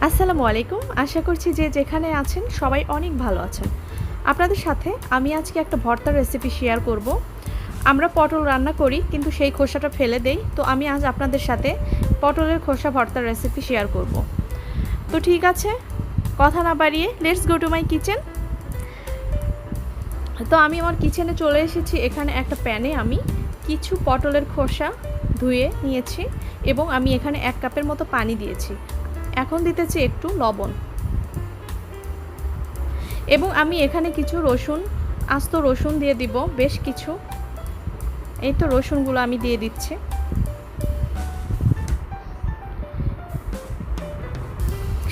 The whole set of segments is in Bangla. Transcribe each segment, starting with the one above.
আসসালামু আলাইকুম। আশা করছি যে যেখানে আছেন সবাই অনেক ভালো আছেন। আপনাদের সাথে আমি আজকে একটা ভর্তার রেসিপি শেয়ার করব। আমরা পটল রান্না করি কিন্তু সেই খোসাটা ফেলে দেই। তো আমি আজ আপনাদের সাথে পটলের খোসা ভর্তার রেসিপি শেয়ার করব। তো ঠিক আছে, কথা না বাড়িয়ে let's go to my kitchen. তো আমি আমার কিচেনে চলে এসেছি। এখানে একটা প্যানে আমি কিছু পটলের খোসা ধুয়ে নিয়েছি এবং আমি এখানে 1 কাপের মতো পানি দিয়েছি। এখন দিতেছি একটু লবণ এবং আমি এখানে কিছু আস্ত রসুন দিয়ে দিব, বেশ কিছু। এই তো রসুনগুলো আমি দিয়ে দিচ্ছি।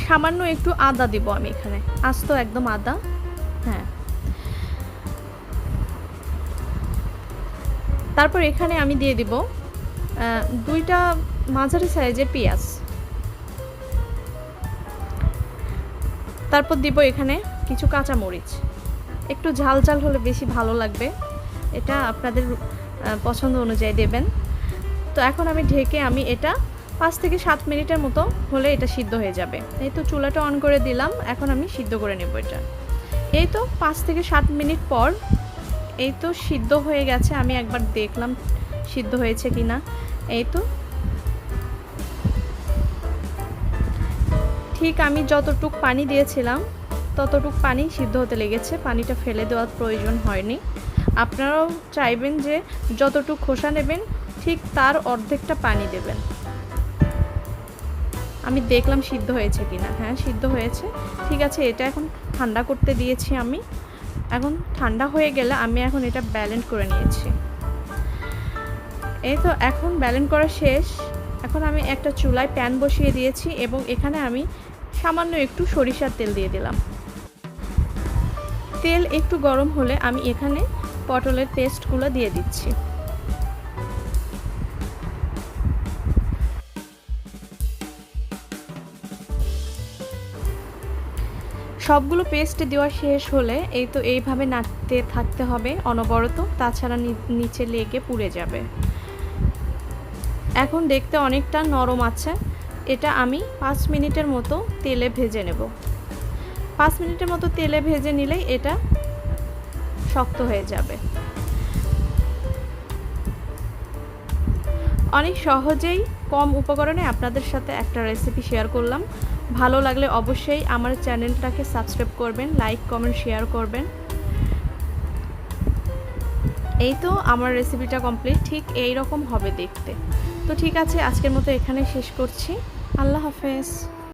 সামান্য একটু আদা দিব আমি এখানে, আস্ত একদম আদা। হ্যাঁ, তারপর এখানে আমি দিয়ে দিব 2টা মাঝারি সাইজের পেঁয়াজ। তারপর দিব এখানে কিছু কাঁচা মরিচ। একটু ঝাল ঝাল হলে বেশি ভালো লাগবে, এটা আপনাদের পছন্দ অনুযায়ী দেবেন। তো এখন আমি ঢেকে এটা 5 থেকে 7 মিনিটের মতো হলে এটা সিদ্ধ হয়ে যাবে। এই তো চুলাটা অন করে দিলাম, এখন আমি সিদ্ধ করে নেব এটা। এই তো 5 থেকে 7 মিনিট পর এই তো সিদ্ধ হয়ে গেছে। আমি একবার দেখলাম সিদ্ধ হয়েছে কিনা। এই তো ঠিক আমি যতটুক পানি দিয়েছিলাম ততটুক পানি সিদ্ধ হতে লেগেছে, পানিটা ফেলে দেওয়ার প্রয়োজন হয়নি। আপনারাও চাইবেন যে যতটুক খোসা নেবেন ঠিক তার অর্ধেকটা পানি দেবেন। আমি দেখলাম সিদ্ধ হয়েছে কিনা। হ্যাঁ, সিদ্ধ হয়েছে। ঠিক আছে, এটা এখন ঠান্ডা করতে দিয়েছি আমি। এখন ঠান্ডা হয়ে গেলে আমি এখন এটা ব্যালেন্ড করে নিয়েছি। এই তো এখন ব্যালেন্ড করা শেষ। এখন আমি একটা চুলায় প্যান বসিয়ে দিয়েছি এবং এখানে আমি সামান্য একটু সরিষার তেল দিয়ে দিলাম। তেল একটু গরম হলে আমি এখানে পটলের পেস্টগুলো দিয়ে দিচ্ছি। সবগুলো পেস্ট দেওয়া শেষ হলে এই তো এইভাবে নাড়তে থাকতে হবে অনবরত, তাছাড়া নিচে লেগে পুড়ে যাবে। এখন দেখতে অনেকটা নরম আছে। এটা আমি 5 মিনিটের মতো তেলে ভেজে নেব। 5 মিনিটের মতো তেলে ভেজে নিলেই এটা শক্ত হয়ে যাবে। অনেক সহজেই কম উপকরণে আপনাদের সাথে একটা রেসিপি শেয়ার করলাম। ভালো লাগলে অবশ্যই আমার চ্যানেলটাকে সাবস্ক্রাইব করবেন, লাইক কমেন্ট শেয়ার করবেন। এই তো আমার রেসিপিটা কমপ্লিট, ঠিক এই রকম হবে দেখতে। তো ঠিক আছে, আজকের মতো এখানে শেষ করছি। আল্লাহ হাফেজ।